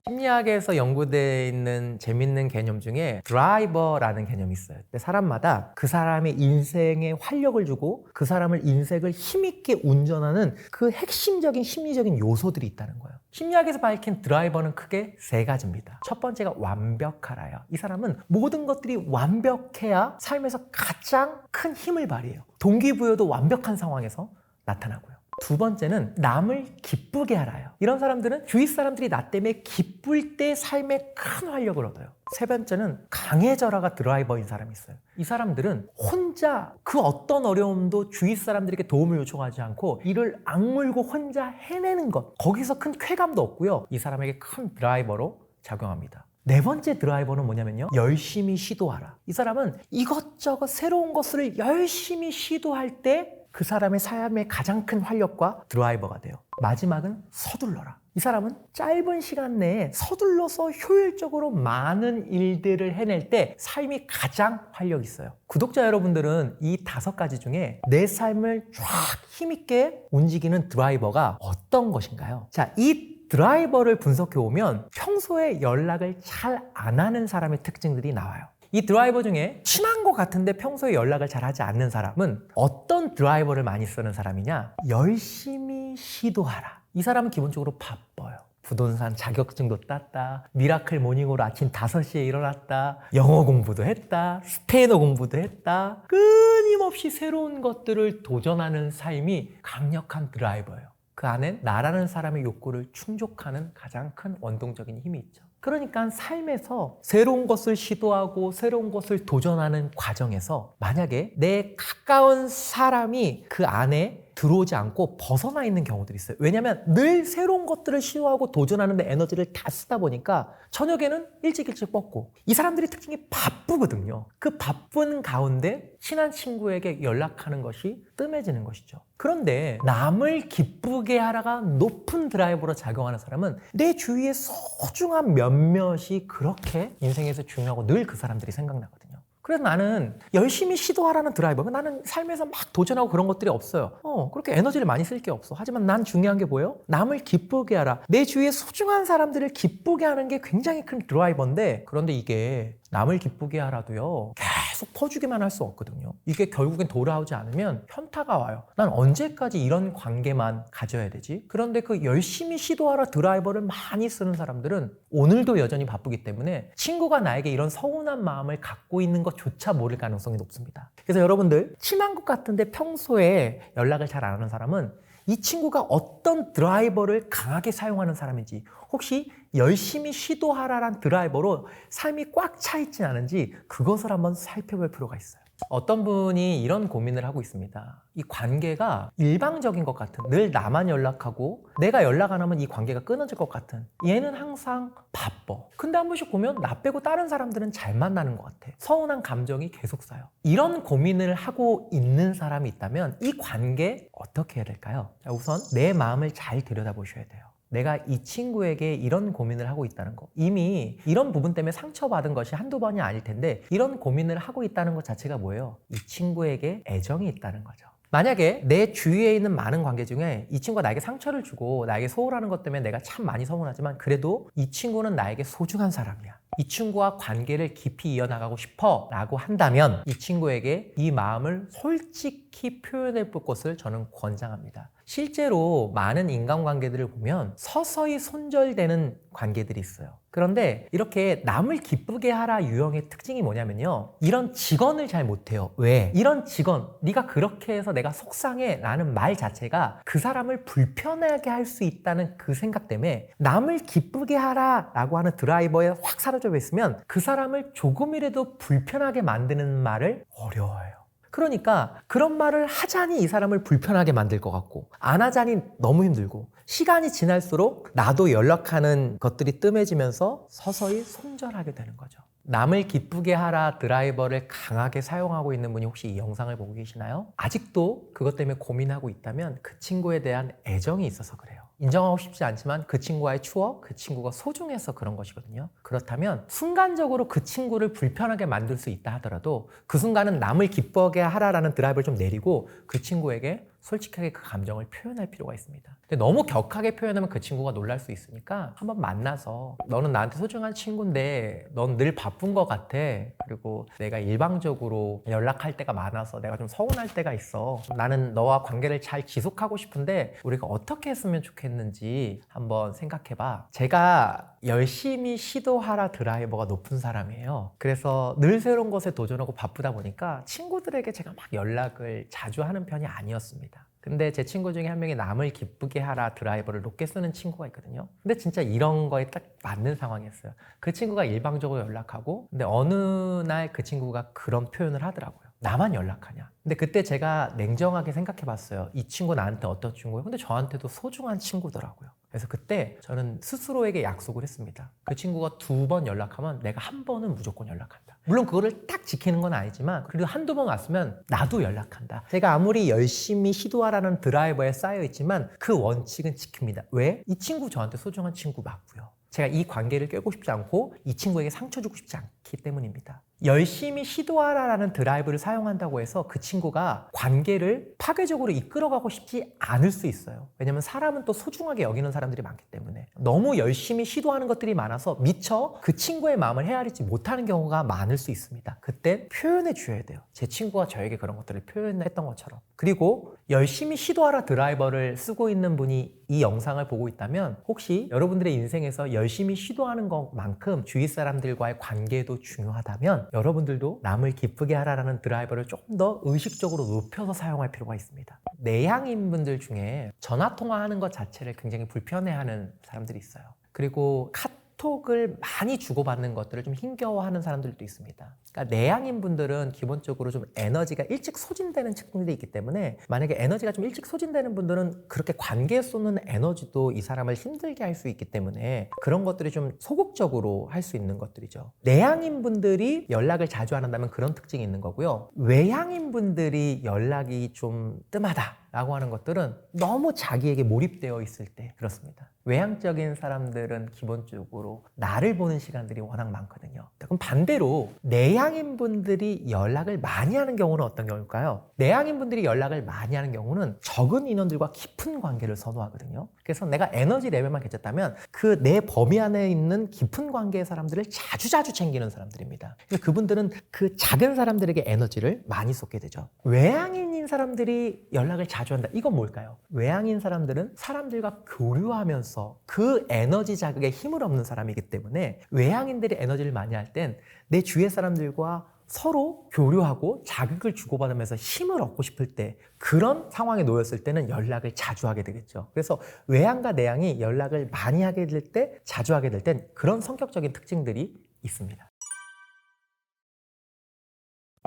심리학에서 연구되어 있는 재밌는 개념 중에 드라이버라는 개념이 있어요. 사람마다 그 사람의 인생에 활력을 주고 그 사람을 인생을 힘있게 운전하는 그 핵심적인 심리적인 요소들이 있다는 거예요. 심리학에서 밝힌 드라이버는 크게 세 가지입니다. 첫 번째가 완벽하라요. 이 사람은 모든 것들이 완벽해야 삶에서 가장 큰 힘을 발휘해요. 동기부여도 완벽한 상황에서 나타나고요. 두 번째는 남을 기쁘게 하라요. 이런 사람들은 주위 사람들이 나 때문에 기쁠 때 삶에 큰 활력을 얻어요. 세 번째는 강해져라가 드라이버인 사람이 있어요. 이 사람들은 혼자 그 어떤 어려움도 주위 사람들에게 도움을 요청하지 않고 이를 악물고 혼자 해내는 것, 거기서 큰 쾌감도 얻고요. 이 사람에게 큰 드라이버로 작용합니다. 네 번째 드라이버는 뭐냐면요, 열심히 시도하라. 이 사람은 이것저것 새로운 것을 열심히 시도할 때 그 사람의 삶의 가장 큰 활력과 드라이버가 돼요. 마지막은 서둘러라. 이 사람은 짧은 시간 내에 서둘러서 효율적으로 많은 일들을 해낼 때 삶이 가장 활력이 있어요. 구독자 여러분들은 이 5가지 중에 내 삶을 쫙 힘있게 움직이는 드라이버가 어떤 것인가요? 자, 이 드라이버를 분석해 오면 평소에 연락을 잘 안 하는 사람의 특징들이 나와요. 이 드라이버 중에 친한 것 같은데 평소에 연락을 잘 하지 않는 사람은 어떤 드라이버를 많이 쓰는 사람이냐? 열심히 시도하라. 이 사람은 기본적으로 바빠요. 부동산 자격증도 땄다, 미라클 모닝으로 아침 5시에 일어났다, 영어 공부도 했다, 스페인어 공부도 했다, 끊임없이 새로운 것들을 도전하는 삶이 강력한 드라이버예요. 그 안엔 나라는 사람의 욕구를 충족하는 가장 큰 원동적인 힘이 있죠. 그러니까 삶에서 새로운 것을 시도하고 새로운 것을 도전하는 과정에서 만약에 내 가까운 사람이 그 안에 들어오지 않고 벗어나 있는 경우들이 있어요. 왜냐하면 늘 새로운 것들을 시도하고 도전하는데 에너지를 다 쓰다 보니까 저녁에는 일찍 뻗고, 이 사람들의 특징이 바쁘거든요. 그 바쁜 가운데 친한 친구에게 연락하는 것이 뜸해지는 것이죠. 그런데 남을 기쁘게 하라가 높은 드라이버로 작용하는 사람은 내 주위의 소중한 몇몇이 그렇게 인생에서 중요하고 늘 그 사람들이 생각나거든요. 그래서 나는 열심히 시도하라는 드라이버, 나는 삶에서 막 도전하고 그런 것들이 없어요. 그렇게 에너지를 많이 쓸 게 없어. 하지만 난 중요한 게 뭐예요? 남을 기쁘게 하라. 내 주위의 소중한 사람들을 기쁘게 하는 게 굉장히 큰 드라이버인데, 그런데 이게 남을 기쁘게 하라도요, 계속 퍼주기만 할 수 없거든요. 이게 결국엔 돌아오지 않으면 현타가 와요. 난 언제까지 이런 관계만 가져야 되지? 그런데 그 열심히 시도하라 드라이버를 많이 쓰는 사람들은 오늘도 여전히 바쁘기 때문에 친구가 나에게 이런 서운한 마음을 갖고 있는 것조차 모를 가능성이 높습니다. 그래서 여러분들, 친한 것 같은데 평소에 연락을 잘 안 하는 사람은 이 친구가 어떤 드라이버를 강하게 사용하는 사람인지, 혹시 열심히 시도하라란 드라이버로 삶이 꽉 차 있진 않은지 그것을 한번 살펴볼 필요가 있어요. 어떤 분이 이런 고민을 하고 있습니다. 이 관계가 일방적인 것 같은, 늘 나만 연락하고 내가 연락 안 하면 이 관계가 끊어질 것 같은, 얘는 항상 바빠. 근데 한 번씩 보면 나 빼고 다른 사람들은 잘 만나는 것 같아. 서운한 감정이 계속 쌓여. 이런 고민을 하고 있는 사람이 있다면 이 관계 어떻게 해야 될까요? 자, 우선 내 마음을 잘 들여다보셔야 돼요. 내가 이 친구에게 이런 고민을 하고 있다는 거, 이미 이런 부분 때문에 상처받은 것이 한두 번이 아닐 텐데 이런 고민을 하고 있다는 것 자체가 뭐예요? 이 친구에게 애정이 있다는 거죠. 만약에 내 주위에 있는 많은 관계 중에 이 친구가 나에게 상처를 주고 나에게 소홀하는 것 때문에 내가 참 많이 서운하지만 그래도 이 친구는 나에게 소중한 사람이야, 이 친구와 관계를 깊이 이어나가고 싶어 라고 한다면 이 친구에게 이 마음을 솔직히 표현해 볼 것을 저는 권장합니다. 실제로 많은 인간관계들을 보면 서서히 손절되는 관계들이 있어요. 그런데 이렇게 남을 기쁘게 하라 유형의 특징이 뭐냐면요, 이런 직언을 잘 못해요. 왜? 이런 직언, 네가 그렇게 해서 내가 속상해 라는 말 자체가 그 사람을 불편하게 할 수 있다는 그 생각 때문에 남을 기쁘게 하라 라고 하는 드라이버에 확 사로잡혀 있으면 그 사람을 조금이라도 불편하게 만드는 말을 어려워해요. 그러니까 그런 말을 하자니 이 사람을 불편하게 만들 것 같고, 안 하자니 너무 힘들고, 시간이 지날수록 나도 연락하는 것들이 뜸해지면서 서서히 손절하게 되는 거죠. 남을 기쁘게 하라 드라이버를 강하게 사용하고 있는 분이 혹시 이 영상을 보고 계시나요? 아직도 그것 때문에 고민하고 있다면 그 친구에 대한 애정이 있어서 그래요. 인정하고 싶지 않지만 그 친구와의 추억, 그 친구가 소중해서 그런 것이거든요. 그렇다면 순간적으로 그 친구를 불편하게 만들 수 있다 하더라도 그 순간은 남을 기쁘게 하라라는 드라이브를 좀 내리고 그 친구에게 솔직하게 그 감정을 표현할 필요가 있습니다. 근데 너무 격하게 표현하면 그 친구가 놀랄 수 있으니까 한번 만나서, 너는 나한테 소중한 친구인데 넌 늘 바쁜 것 같아. 그리고 내가 일방적으로 연락할 때가 많아서 내가 좀 서운할 때가 있어. 나는 너와 관계를 잘 지속하고 싶은데 우리가 어떻게 했으면 좋겠는지 한번 생각해봐. 제가 열심히 시도하라 드라이버가 높은 사람이에요. 그래서 늘 새로운 것에 도전하고 바쁘다 보니까 친구들에게 제가 막 연락을 자주 하는 편이 아니었습니다. 근데 제 친구 중에 한 명이 남을 기쁘게 하라 드라이버를 높게 쓰는 친구가 있거든요. 근데 진짜 이런 거에 딱 맞는 상황이었어요. 그 친구가 일방적으로 연락하고, 근데 어느 날 그 친구가 그런 표현을 하더라고요. 나만 연락하냐? 근데 그때 제가 냉정하게 생각해 봤어요. 이 친구 나한테 어떤 친구예요? 근데 저한테도 소중한 친구더라고요. 그래서 그때 저는 스스로에게 약속을 했습니다. 그 친구가 2번 연락하면 내가 1번은 무조건 연락한다. 물론 그거를 딱 지키는 건 아니지만 그래도 한두 번 왔으면 나도 연락한다. 제가 아무리 열심히 시도하라는 드라이버에 쌓여 있지만 그 원칙은 지킵니다. 왜? 이 친구 저한테 소중한 친구 맞고요. 제가 이 관계를 깨고 싶지 않고 이 친구에게 상처 주고 싶지 않기 때문입니다. 열심히 시도하라는 드라이브를 사용한다고 해서 그 친구가 관계를 파괴적으로 이끌어가고 싶지 않을 수 있어요. 왜냐면 사람은 또 소중하게 여기는 사람들이 많기 때문에 너무 열심히 시도하는 것들이 많아서 미처 그 친구의 마음을 헤아리지 못하는 경우가 많을 수 있습니다. 그때 표현해 주셔야 돼요. 제 친구가 저에게 그런 것들을 표현했던 것처럼. 그리고 열심히 시도하라 드라이버를 쓰고 있는 분이 이 영상을 보고 있다면 혹시 여러분들의 인생에서 열심히 시도하는 것만큼 주위 사람들과의 관계도 중요하다면 여러분들도 남을 기쁘게 하라는 드라이버를 조금 더 의식적으로 높여서 사용할 필요가 있습니다. 내향인 분들 중에 전화 통화하는 것 자체를 굉장히 불편해하는 사람들이 있어요. 그리고 톡을 많이 주고받는 것들을 좀 힘겨워하는 사람들도 있습니다. 그러니까 내향인 분들은 기본적으로 좀 에너지가 일찍 소진되는 측면이 있기 때문에 만약에 에너지가 좀 일찍 소진되는 분들은 그렇게 관계에 쏟는 에너지도 이 사람을 힘들게 할 수 있기 때문에 그런 것들이 좀 소극적으로 할 수 있는 것들이죠. 내향인 분들이 연락을 자주 안 한다면 그런 특징이 있는 거고요. 외향인 분들이 연락이 좀 뜸하다 라고 하는 것들은 너무 자기에게 몰입되어 있을 때 그렇습니다. 외향적인 사람들은 기본적으로 나를 보는 시간들이 워낙 많거든요. 그럼 반대로 내향인 분들이 연락을 많이 하는 경우는 어떤 경우일까요? 내향인 분들이 연락을 많이 하는 경우는 적은 인원들과 깊은 관계를 선호하거든요. 그래서 내가 에너지 레벨만 괜찮다면 그 내 범위 안에 있는 깊은 관계의 사람들을 자주자주 챙기는 사람들입니다. 그래서 그분들은 그 작은 사람들에게 에너지를 많이 쏟게 되죠. 외향인인 사람들이 연락을 자주 한다. 이건 뭘까요? 외향인 사람들은 사람들과 교류하면서 그 에너지 자극에 힘을 얻는 사람이기 때문에 외향인들이 에너지를 많이 할 땐 내 주위의 사람들과 서로 교류하고 자극을 주고받으면서 힘을 얻고 싶을 때 그런 상황에 놓였을 때는 연락을 자주 하게 되겠죠. 그래서 외향과 내향이 연락을 많이 하게 될 때, 자주 하게 될 땐 그런 성격적인 특징들이 있습니다.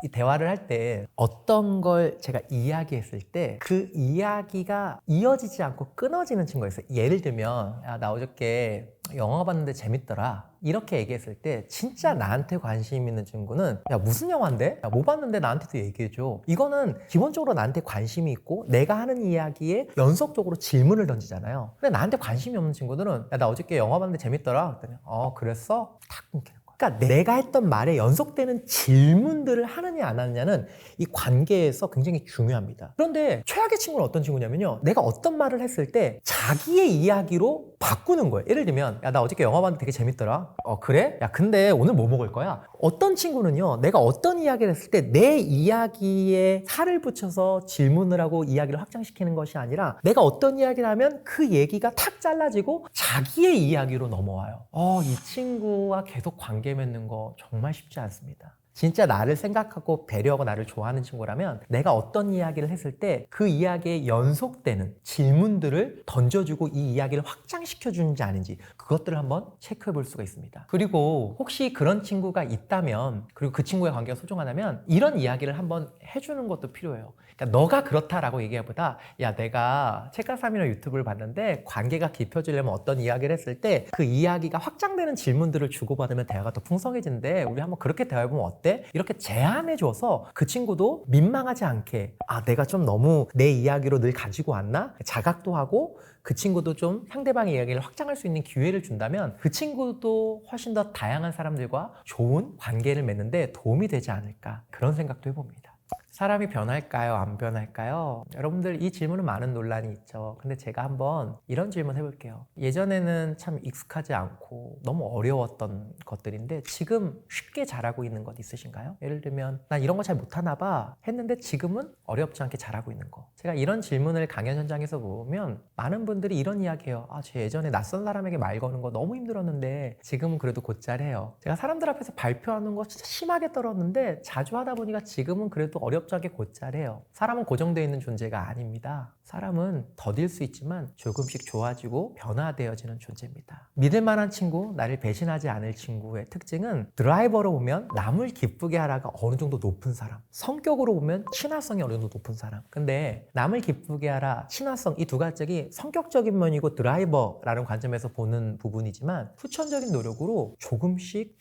이 대화를 할 때 어떤 걸 제가 이야기했을 때 그 이야기가 이어지지 않고 끊어지는 친구가 있어요. 예를 들면 야, 나 어저께 영화 봤는데 재밌더라 이렇게 얘기했을 때 진짜 나한테 관심 있는 친구는 야 무슨 영화인데? 야, 뭐 봤는데 나한테도 얘기해줘. 이거는 기본적으로 나한테 관심이 있고 내가 하는 이야기에 연속적으로 질문을 던지잖아요. 근데 나한테 관심이 없는 친구들은 야, 나 어저께 영화 봤는데 재밌더라 그랬더니 그랬어? 탁 끊기는 거야. 그러니까 내가 했던 말에 연속되는 질문들을 하느냐 안 하느냐는 이 관계에서 굉장히 중요합니다. 그런데 최악의 친구는 어떤 친구냐면요. 내가 어떤 말을 했을 때 자기의 이야기로 바꾸는 거예요. 예를 들면 야, 나 어저께 영화 봤는데 되게 재밌더라. 그래? 야, 근데 오늘 뭐 먹을 거야? 어떤 친구는요. 내가 어떤 이야기를 했을 때 내 이야기에 살을 붙여서 질문을 하고 이야기를 확장시키는 것이 아니라 내가 어떤 이야기를 하면 그 얘기가 탁 잘라지고 자기의 이야기로 넘어와요. 이 친구와 계속 관계 맺는 거 정말 쉽지 않습니다. 진짜 나를 생각하고 배려하고 나를 좋아하는 친구라면 내가 어떤 이야기를 했을 때 그 이야기에 연속되는 질문들을 던져주고 이 이야기를 확장시켜주는지 아닌지 그것들을 한번 체크해 볼 수가 있습니다. 그리고 혹시 그런 친구가 있다면 그리고 그 친구의 관계가 소중하다면 이런 이야기를 한번 해주는 것도 필요해요. 그러니까 너가 그렇다라고 얘기하보다 야 내가 책가삼이나 유튜브를 봤는데 관계가 깊어지려면 어떤 이야기를 했을 때 그 이야기가 확장되는 질문들을 주고받으면 대화가 더 풍성해진대. 우리 한번 그렇게 대화해보면 어때? 이렇게 제안해줘서 그 친구도 민망하지 않게 내가 좀 너무 내 이야기로 늘 가지고 왔나? 자각도 하고 그 친구도 좀 상대방의 이야기를 확장할 수 있는 기회를 준다면 그 친구도 훨씬 더 다양한 사람들과 좋은 관계를 맺는데 도움이 되지 않을까 그런 생각도 해봅니다. 사람이 변할까요? 안 변할까요? 여러분들 이 질문은 많은 논란이 있죠. 근데 제가 한번 이런 질문 해볼게요. 예전에는 참 익숙하지 않고 너무 어려웠던 것들인데 지금 쉽게 잘하고 있는 것 있으신가요? 예를 들면 난 이런 거 잘 못하나 봐 했는데 지금은 어렵지 않게 잘하고 있는 거. 제가 이런 질문을 강연 현장에서 보면 많은 분들이 이런 이야기해요. 저 예전에 낯선 사람에게 말 거는 거 너무 힘들었는데 지금은 그래도 곧잘 해요. 제가 사람들 앞에서 발표하는 거 진짜 심하게 떨었는데 자주 하다 보니까 지금은 그래도 어렵지 않게 곧잘 해요. 사람은 고정되어 있는 존재가 아닙니다. 사람은 더딜 수 있지만 조금씩 좋아지고 변화되어지는 존재입니다. 믿을 만한 친구, 나를 배신하지 않을 친구의 특징은 드라이버로 보면 남을 기쁘게 하라가 어느 정도 높은 사람, 성격으로 보면 친화성이 어느 정도 높은 사람. 근데 남을 기쁘게 하라, 친화성 이 두 가지가 성격적인 면이고 드라이버라는 관점에서 보는 부분이지만 후천적인 노력으로 조금씩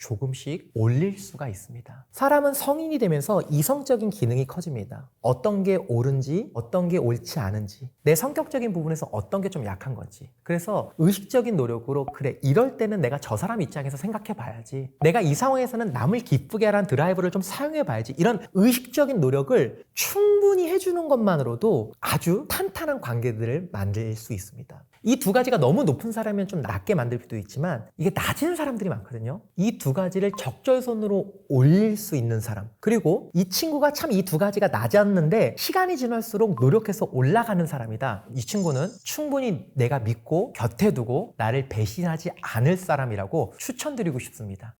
올릴 수가 있습니다. 사람은 성인이 되면서 이성적인 기능이 커집니다. 어떤 게 옳은지, 어떤 게 옳지 않은지, 내 성격적인 부분에서 어떤 게 좀 약한 건지. 그래서 의식적인 노력으로 그래 이럴 때는 내가 저 사람 입장에서 생각해 봐야지. 내가 이 상황에서는 남을 기쁘게 하라는 드라이버를 좀 사용해 봐야지. 이런 의식적인 노력을 충분히 해주는 것만으로도 아주 탄탄한 관계들을 만들 수 있습니다. 이 두 가지가 너무 높은 사람이면 좀 낮게 만들 수도 있지만 이게 낮은 사람들이 많거든요. 이 두 가지를 적절선으로 올릴 수 있는 사람, 그리고 이 친구가 참 이 두 가지가 낮았는데 시간이 지날수록 노력해서 올라가는 사람이다. 이 친구는 충분히 내가 믿고 곁에 두고 나를 배신하지 않을 사람이라고 추천드리고 싶습니다.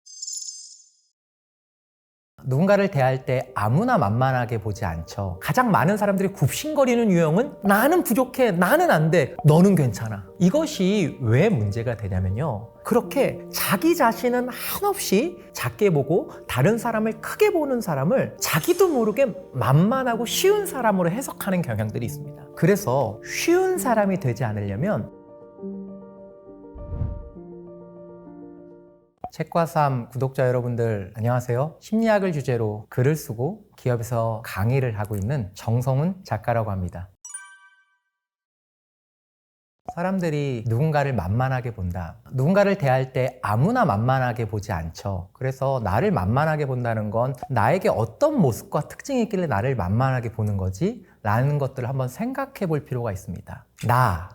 누군가를 대할 때 아무나 만만하게 보지 않죠. 가장 많은 사람들이 굽신거리는 유형은 나는 부족해, 나는 안 돼, 너는 괜찮아. 이것이 왜 문제가 되냐면요. 그렇게 자기 자신은 한없이 작게 보고 다른 사람을 크게 보는 사람을 자기도 모르게 만만하고 쉬운 사람으로 해석하는 경향들이 있습니다. 그래서 쉬운 사람이 되지 않으려면 책과 삶 구독자 여러분들 안녕하세요. 심리학을 주제로 글을 쓰고 기업에서 강의를 하고 있는 정성훈 작가라고 합니다. 사람들이 누군가를 만만하게 본다. 누군가를 대할 때 아무나 만만하게 보지 않죠. 그래서 나를 만만하게 본다는 건 나에게 어떤 모습과 특징이 있길래 나를 만만하게 보는 거지? 라는 것들을 한번 생각해 볼 필요가 있습니다.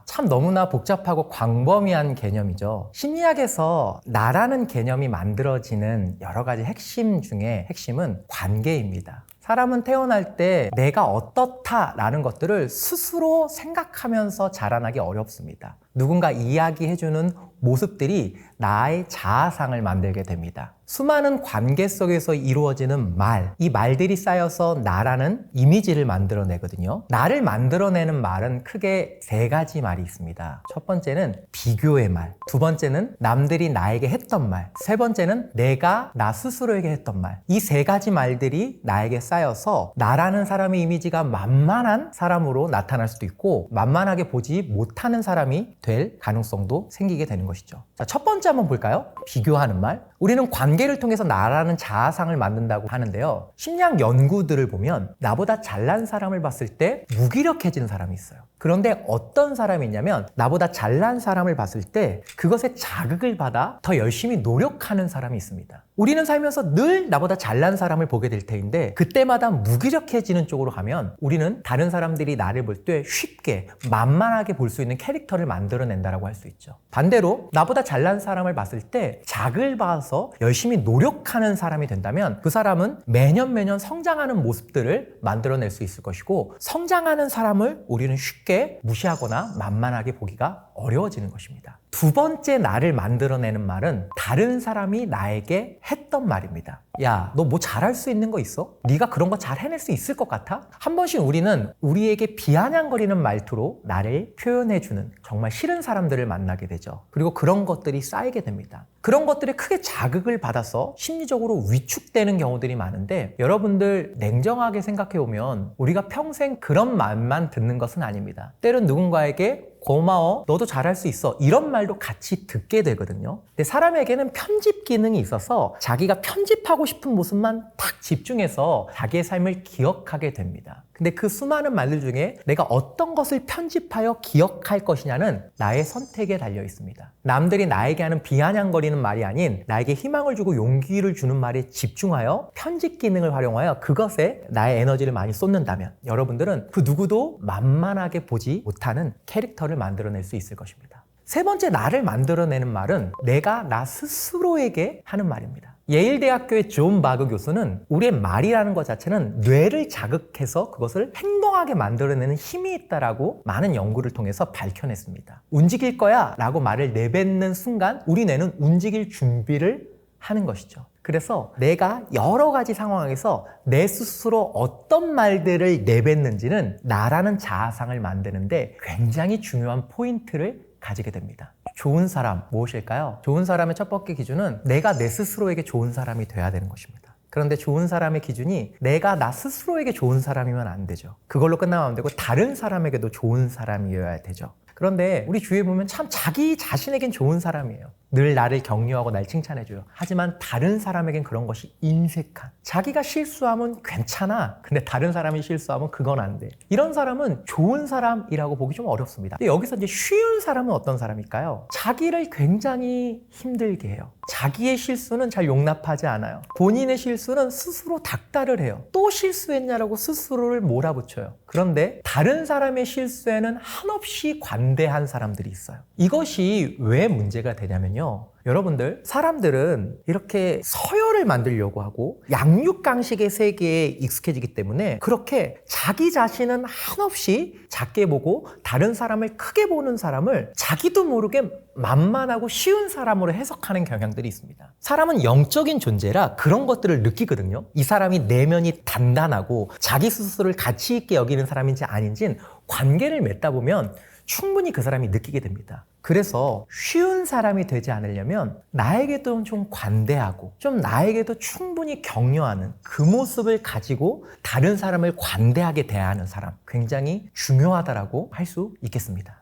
참 너무나 복잡하고 광범위한 개념이죠. 심리학에서 나라는 개념이 만들어지는 여러 가지 핵심 중에 핵심은 관계입니다. 사람은 태어날 때 내가 어떻다라는 것들을 스스로 생각하면서 자라나기 어렵습니다. 누군가 이야기해주는 모습들이 나의 자아상을 만들게 됩니다. 수많은 관계 속에서 이루어지는 말, 이 말들이 쌓여서 나라는 이미지를 만들어내거든요. 나를 만들어내는 말은 크게 세 가지 말이 있습니다. 첫 번째는 비교의 말, 두 번째는 남들이 나에게 했던 말, 세 번째는 내가 나 스스로에게 했던 말. 이 세 가지 말들이 나에게 쌓여서 나라는 사람의 이미지가 만만한 사람으로 나타날 수도 있고 만만하게 보지 못하는 사람이 될 가능성도 생기게 되는 것이죠. 자, 첫 번째 한번 볼까요? 비교하는 말. 우리는 관계를 통해서 나라는 자아상을 만든다고 하는데요. 심리학 연구들을 보면 나보다 잘난 사람을 봤을 때 무기력해지는 사람이 있어요. 그런데 어떤 사람이 있냐면 나보다 잘난 사람을 봤을 때 그것에 자극을 받아 더 열심히 노력하는 사람이 있습니다. 우리는 살면서 늘 나보다 잘난 사람을 보게 될 테인데 그때마다 무기력해지는 쪽으로 가면 우리는 다른 사람들이 나를 볼 때 쉽게 만만하게 볼 수 있는 캐릭터를 만들어낸다고 할 수 있죠. 반대로 나보다 잘난 사람을 봤을 때 자극을 받아서 열심히 노력하는 사람이 된다면 그 사람은 매년 성장하는 모습들을 만들어낼 수 있을 것이고 성장하는 사람을 우리는 쉽게 무시하거나 만만하게 보기가 어려워지는 것입니다. 두 번째 나를 만들어내는 말은 다른 사람이 나에게 했던 말입니다. 야, 너 뭐 잘할 수 있는 거 있어? 네가 그런 거 잘 해낼 수 있을 것 같아? 한 번씩 우리는 우리에게 비아냥거리는 말투로 나를 표현해주는 정말 싫은 사람들을 만나게 되죠. 그리고 그런 것들이 쌓이게 됩니다. 그런 것들에 크게 자극을 받아서 심리적으로 위축되는 경우들이 많은데 여러분들 냉정하게 생각해보면 우리가 평생 그런 말만 듣는 것은 아닙니다. 때론 누군가에게 고마워, 너도 잘할 수 있어, 이런 말도 같이 듣게 되거든요. 근데 사람에게는 편집 기능이 있어서 자기가 편집하고 싶은 모습만 딱 집중해서 자기의 삶을 기억하게 됩니다. 근데 그 수많은 말들 중에 내가 어떤 것을 편집하여 기억할 것이냐는 나의 선택에 달려 있습니다. 남들이 나에게 하는 비아냥거리는 말이 아닌 나에게 희망을 주고 용기를 주는 말에 집중하여 편집 기능을 활용하여 그것에 나의 에너지를 많이 쏟는다면 여러분들은 그 누구도 만만하게 보지 못하는 캐릭터를 만들어낼 수 있을 것입니다. 세 번째 나를 만들어내는 말은 내가 나 스스로에게 하는 말입니다. 예일대학교의 존 바그 교수는 우리의 말이라는 것 자체는 뇌를 자극해서 그것을 행동하게 만들어내는 힘이 있다라고 많은 연구를 통해서 밝혀냈습니다. 움직일 거야 라고 말을 내뱉는 순간 우리 뇌는 움직일 준비를 하는 것이죠. 그래서 내가 여러 가지 상황에서 내 스스로 어떤 말들을 내뱉는지는 나라는 자아상을 만드는데 굉장히 중요한 포인트를 가지게 됩니다. 좋은 사람 무엇일까요? 좋은 사람의 첫 번째 기준은 내가 내 스스로에게 좋은 사람이 돼야 되는 것입니다. 그런데 좋은 사람의 기준이 내가 나 스스로에게 좋은 사람이면 안 되죠. 그걸로 끝나면 안 되고 다른 사람에게도 좋은 사람이어야 되죠. 그런데 우리 주위에 보면 참 자기 자신에겐 좋은 사람이에요. 늘 나를 격려하고 날 칭찬해줘요. 하지만 다른 사람에겐 그런 것이 인색한. 자기가 실수하면 괜찮아. 근데 다른 사람이 실수하면 그건 안 돼. 이런 사람은 좋은 사람이라고 보기 좀 어렵습니다. 근데 여기서 이제 쉬운 사람은 어떤 사람일까요? 자기를 굉장히 힘들게 해요. 자기의 실수는 잘 용납하지 않아요. 본인의 실수는 스스로 닥달을 해요. 또 실수했냐라고 스스로를 몰아붙여요. 그런데 다른 사람의 실수에는 한없이 관대한 사람들이 있어요. 이것이 왜 문제가 되냐면요. 여러분들, 사람들은 이렇게 서열을 만들려고 하고 양육강식의 세계에 익숙해지기 때문에 그렇게 자기 자신은 한없이 작게 보고 다른 사람을 크게 보는 사람을 자기도 모르게 만만하고 쉬운 사람으로 해석하는 경향들이 있습니다. 사람은 영적인 존재라 그런 것들을 느끼거든요. 이 사람이 내면이 단단하고 자기 스스로를 가치 있게 여기는 사람인지 아닌지는 관계를 맺다 보면 충분히 그 사람이 느끼게 됩니다. 그래서 쉬운 사람이 되지 않으려면 나에게도 좀 관대하고 좀 나에게도 충분히 격려하는 그 모습을 가지고 다른 사람을 관대하게 대하는 사람, 굉장히 중요하다라고 할 수 있겠습니다.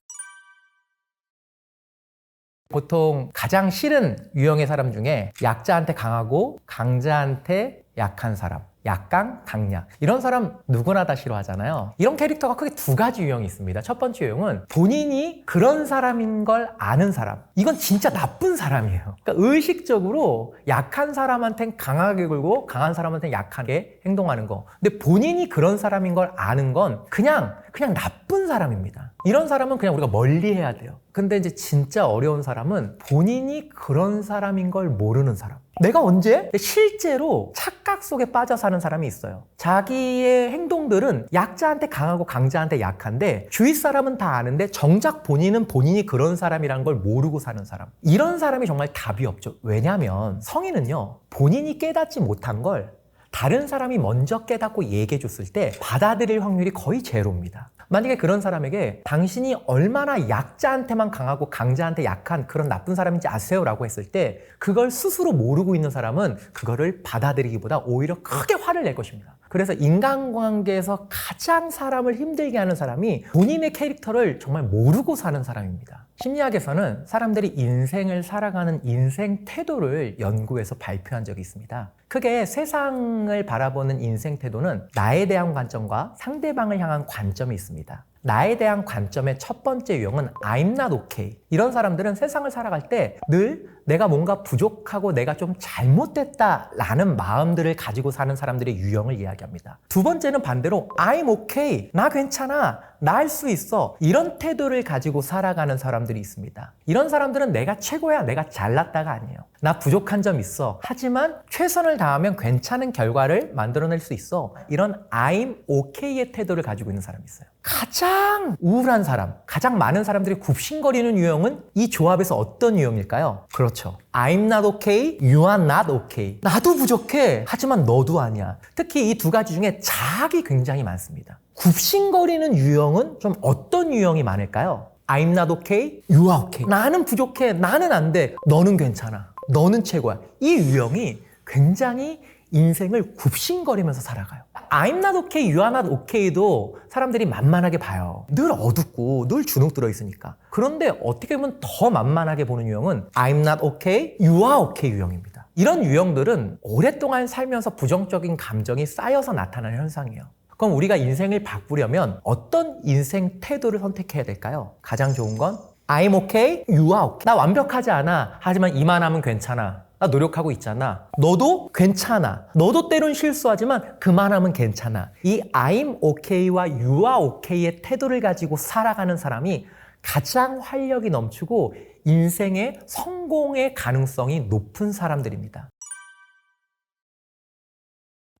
보통 가장 싫은 유형의 사람 중에 약자한테 강하고 강자한테 약한 사람, 약강, 강약, 이런 사람 누구나 다 싫어하잖아요. 이런 캐릭터가 크게 두 가지 유형이 있습니다. 첫 번째 유형은 본인이 그런 사람인 걸 아는 사람. 이건 진짜 나쁜 사람이에요. 그러니까 의식적으로 약한 사람한테는 강하게 굴고 강한 사람한테는 약하게 행동하는 거. 근데 본인이 그런 사람인 걸 아는 건 그냥 나쁜 사람입니다. 이런 사람은 그냥 우리가 멀리해야 돼요. 근데 이제 진짜 어려운 사람은 본인이 그런 사람인 걸 모르는 사람. 내가 언제? 실제로 착각 속에 빠져 사는 사람이 있어요. 자기의 행동들은 약자한테 강하고 강자한테 약한데 주위 사람은 다 아는데 정작 본인은 본인이 그런 사람이라는 걸 모르고 사는 사람. 이런 사람이 정말 답이 없죠. 왜냐하면 성인은요, 본인이 깨닫지 못한 걸 다른 사람이 먼저 깨닫고 얘기해 줬을 때 받아들일 확률이 거의 제로입니다. 만약에 그런 사람에게 당신이 얼마나 약자한테만 강하고 강자한테 약한 그런 나쁜 사람인지 아세요? 라고 했을 때 그걸 스스로 모르고 있는 사람은 그거를 받아들이기보다 오히려 크게 화를 낼 것입니다. 그래서 인간관계에서 가장 사람을 힘들게 하는 사람이 본인의 캐릭터를 정말 모르고 사는 사람입니다. 심리학에서는 사람들이 인생을 살아가는 인생 태도를 연구해서 발표한 적이 있습니다. 크게 세상을 바라보는 인생 태도는 나에 대한 관점과 상대방을 향한 관점이 있습니다. 나에 대한 관점의 첫 번째 유형은 I'm not okay. 이런 사람들은 세상을 살아갈 때 늘 내가 뭔가 부족하고 내가 좀 잘못됐다라는 마음들을 가지고 사는 사람들의 유형을 이야기합니다. 두 번째는 반대로 I'm okay. 나 괜찮아. 나 할 수 있어. 이런 태도를 가지고 살아가는 사람들이 있습니다. 이런 사람들은 내가 최고야. 내가 잘났다가 아니에요. 나 부족한 점 있어. 하지만 최선을 다하면 괜찮은 결과를 만들어낼 수 있어. 이런 I'm okay의 태도를 가지고 있는 사람이 있어요. 가장 우울한 사람, 가장 많은 사람들이 굽신거리는 유형은 이 조합에서 어떤 유형일까요? 그렇죠. I'm not okay, you are not okay. 나도 부족해, 하지만 너도 아니야. 특히 이 두 가지 중에 자학이 굉장히 많습니다. 굽신거리는 유형은 좀 어떤 유형이 많을까요? I'm not okay, you are okay. 나는 부족해, 나는 안 돼, 너는 괜찮아, 너는 최고야. 이 유형이 굉장히 인생을 굽신거리면서 살아가요. I'm not okay, you are not okay도 사람들이 만만하게 봐요. 늘 어둡고 늘 주눅 들어 있으니까. 그런데 어떻게 보면 더 만만하게 보는 유형은 I'm not okay, you are okay 유형입니다. 이런 유형들은 오랫동안 살면서 부정적인 감정이 쌓여서 나타나는 현상이에요. 그럼 우리가 인생을 바꾸려면 어떤 인생 태도를 선택해야 될까요? 가장 좋은 건 I'm okay, you are okay. 나 완벽하지 않아. 하지만 이만하면 괜찮아. 나 노력하고 있잖아. 너도 괜찮아. 너도 때론 실수하지만 그만하면 괜찮아. 이 I'm okay와 you are okay의 태도를 가지고 살아가는 사람이 가장 활력이 넘치고 인생의 성공의 가능성이 높은 사람들입니다.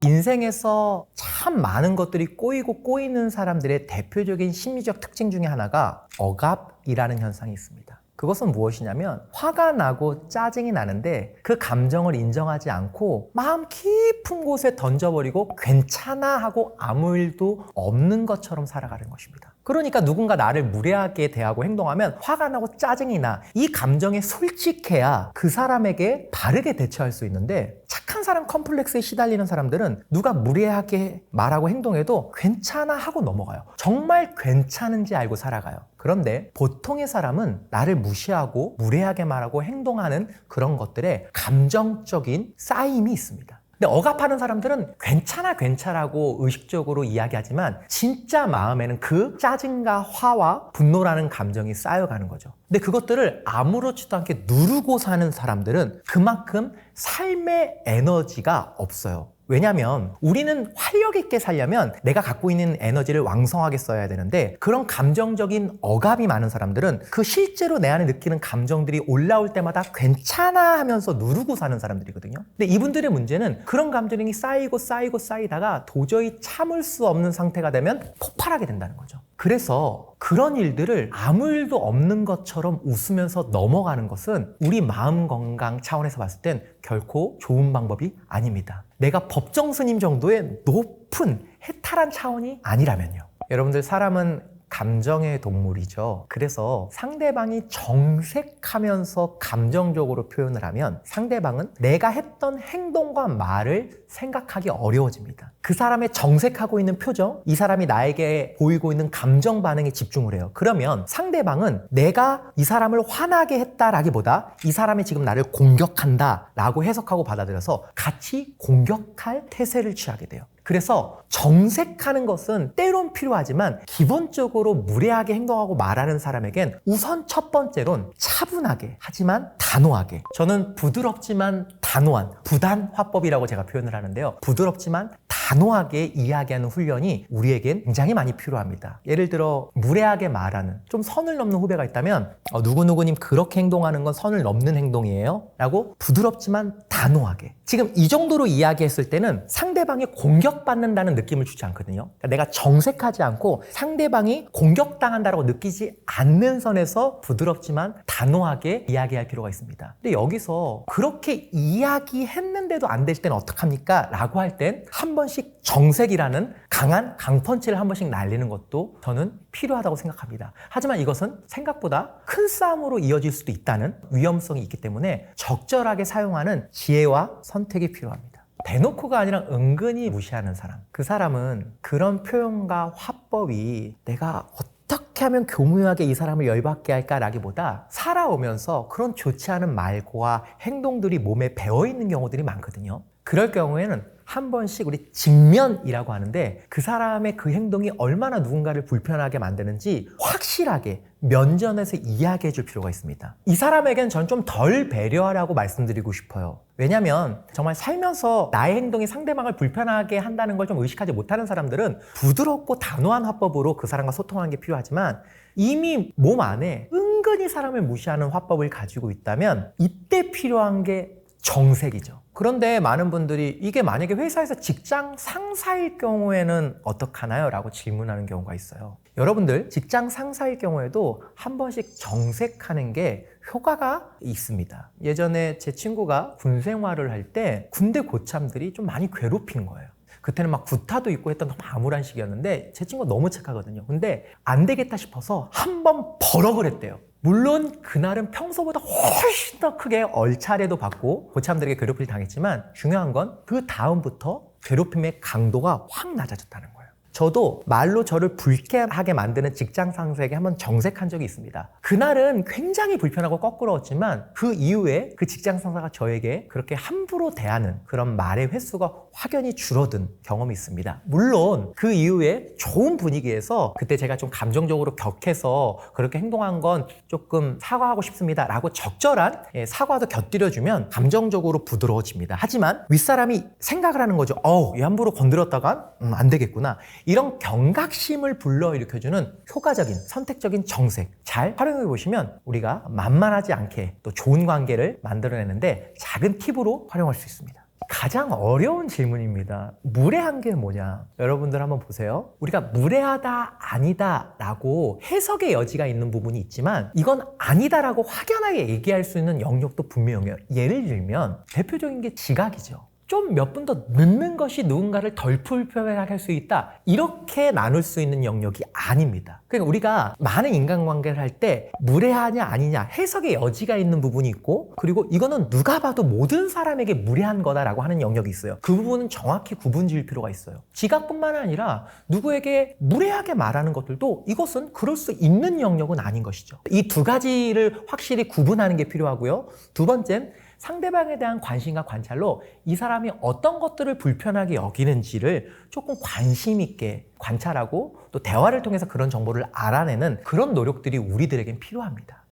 인생에서 참 많은 것들이 꼬이고 꼬이는 사람들의 대표적인 심리적 특징 중에 하나가 억압이라는 현상이 있습니다. 그것은 무엇이냐면 화가 나고 짜증이 나는데 그 감정을 인정하지 않고 마음 깊은 곳에 던져버리고 괜찮아 하고 아무 일도 없는 것처럼 살아가는 것입니다. 그러니까 누군가 나를 무례하게 대하고 행동하면 화가 나고 짜증이 나. 이 감정에 솔직해야 그 사람에게 바르게 대처할 수 있는데 착한 사람 컴플렉스에 시달리는 사람들은 누가 무례하게 말하고 행동해도 괜찮아 하고 넘어가요. 정말 괜찮은지 알고 살아가요. 그런데 보통의 사람은 나를 무시하고 무례하게 말하고 행동하는 그런 것들에 감정적인 쌓임이 있습니다. 근데 억압하는 사람들은 괜찮아고 의식적으로 이야기하지만 진짜 마음에는 그 짜증과 화와 분노라는 감정이 쌓여가는 거죠. 근데 그것들을 아무렇지도 않게 누르고 사는 사람들은 그만큼 삶의 에너지가 없어요. 왜냐하면 우리는 활력 있게 살려면 내가 갖고 있는 에너지를 왕성하게 써야 되는데, 그런 감정적인 억압이 많은 사람들은 그 실제로 내 안에 느끼는 감정들이 올라올 때마다 괜찮아 하면서 누르고 사는 사람들이거든요. 근데 이분들의 문제는 그런 감정이 쌓이고 쌓이다가 도저히 참을 수 없는 상태가 되면 폭발하게 된다는 거죠. 그래서 그런 일들을 아무 일도 없는 것처럼 웃으면서 넘어가는 것은 우리 마음 건강 차원에서 봤을 땐 결코 좋은 방법이 아닙니다. 내가 법정 스님 정도의 높은 해탈한 차원이 아니라면요. 여러분들, 사람은 감정의 동물이죠. 그래서 상대방이 정색하면서 감정적으로 표현을 하면 상대방은 내가 했던 행동과 말을 생각하기 어려워집니다. 그 사람의 정색하고 있는 표정, 이 사람이 나에게 보이고 있는 감정 반응에 집중을 해요. 그러면 상대방은 내가 이 사람을 화나게 했다라기보다 이 사람이 지금 나를 공격한다 라고 해석하고 받아들여서 같이 공격할 태세를 취하게 돼요. 그래서 정색하는 것은 때론 필요하지만 기본적으로 무례하게 행동하고 말하는 사람에겐 우선 첫 번째론 차분하게, 하지만 단호하게, 저는 부드럽지만 단호한 부단 화법이라고 제가 표현을 하는데요. 부드럽지만 단호하게 이야기하는 훈련이 우리에겐 굉장히 많이 필요합니다. 예를 들어 무례하게 말하는, 좀 선을 넘는 후배가 있다면 누구누구님 그렇게 행동하는 건 선을 넘는 행동이에요? 라고 부드럽지만 단호하게, 지금 이 정도로 이야기했을 때는 상대방이 공격받는다는 느낌을 주지 않거든요. 그러니까 내가 정색하지 않고 상대방이 공격당한다고 느끼지 않는 선에서 부드럽지만 단호하게 이야기할 필요가 있습니다. 근데 여기서 그렇게 이야기했는데도 안 될 때는 어떡합니까? 라고 할 땐 한 번씩 정색이라는 강한 강펀치를 한 번씩 날리는 것도 저는 필요하다고 생각합니다. 하지만 이것은 생각보다 큰 싸움으로 이어질 수도 있다는 위험성이 있기 때문에 적절하게 사용하는 지혜와 선택이 필요합니다. 대놓고가 아니라 은근히 무시하는 사람, 그 사람은 그런 표현과 화법이 내가 어떻게 하면 교묘하게 이 사람을 열받게 할까라기보다 살아오면서 그런 좋지 않은 말과 행동들이 몸에 배어있는 경우들이 많거든요. 그럴 경우에는 한 번씩 우리 직면이라고 하는데, 그 사람의 그 행동이 얼마나 누군가를 불편하게 만드는지 확실하게 면전에서 이야기해 줄 필요가 있습니다. 이 사람에겐 전 좀 덜 배려하라고 말씀드리고 싶어요. 왜냐면 정말 살면서 나의 행동이 상대방을 불편하게 한다는 걸 좀 의식하지 못하는 사람들은 부드럽고 단호한 화법으로 그 사람과 소통하는 게 필요하지만, 이미 몸 안에 은근히 사람을 무시하는 화법을 가지고 있다면 이때 필요한 게 정색이죠. 그런데 많은 분들이 이게 만약에 회사에서 직장 상사일 경우에는 어떡하나요? 라고 질문하는 경우가 있어요. 여러분들, 직장 상사일 경우에도 한 번씩 정색하는 게 효과가 있습니다. 예전에 제 친구가 군 생활을 할 때 군대 고참들이 좀 많이 괴롭힌 거예요. 그때는 막 구타도 있고 했던 너무 암울한 시기였는데 제 친구가 너무 착하거든요. 근데 안 되겠다 싶어서 한 번 버럭을 했대요. 물론 그날은 평소보다 훨씬 더 크게 얼차례도 받고 고참들에게 괴롭힘을 당했지만, 중요한 건 그 다음부터 괴롭힘의 강도가 확 낮아졌다는 거예요. 저도 말로 저를 불쾌하게 만드는 직장 상사에게 한번 정색한 적이 있습니다. 그날은 굉장히 불편하고 거꾸러웠지만 그 이후에 그 직장 상사가 저에게 그렇게 함부로 대하는 그런 말의 횟수가 확연히 줄어든 경험이 있습니다. 물론 그 이후에 좋은 분위기에서 그때 제가 좀 감정적으로 격해서 그렇게 행동한 건 조금 사과하고 싶습니다 라고 적절한 사과도 곁들여주면 감정적으로 부드러워집니다. 하지만 윗사람이 생각을 하는 거죠. 얘 함부로 건드렸다간 안 되겠구나. 이런 경각심을 불러일으켜주는 효과적인 선택적인 정색 잘 활용해 보시면 우리가 만만하지 않게 또 좋은 관계를 만들어내는데 작은 팁으로 활용할 수 있습니다. 가장 어려운 질문입니다. 무례한 게 뭐냐? 여러분들 한번 보세요. 우리가 무례하다, 아니다 라고 해석의 여지가 있는 부분이 있지만 이건 아니다 라고 확연하게 얘기할 수 있는 영역도 분명해요. 예를 들면 대표적인 게 지각이죠. 좀 몇 분 더 늦는 것이 누군가를 덜 불편하게 할 수 있다, 이렇게 나눌 수 있는 영역이 아닙니다. 그러니까 우리가 많은 인간관계를 할 때 무례하냐 아니냐 해석의 여지가 있는 부분이 있고, 그리고 이거는 누가 봐도 모든 사람에게 무례한 거다라고 하는 영역이 있어요. 그 부분은 정확히 구분 지을 필요가 있어요. 지각뿐만 아니라 누구에게 무례하게 말하는 것들도 이것은 그럴 수 있는 영역은 아닌 것이죠. 이 두 가지를 확실히 구분하는 게 필요하고요. 두 번째는 상대방에 대한 관심과 관찰로 이 사람이 어떤 것들을 불편하게 여기는지를 조금 관심 있게 관찰하고 또 대화를 통해서 그런 정보를 알아내는 그런 노력들이 우리들에겐 필요합니다.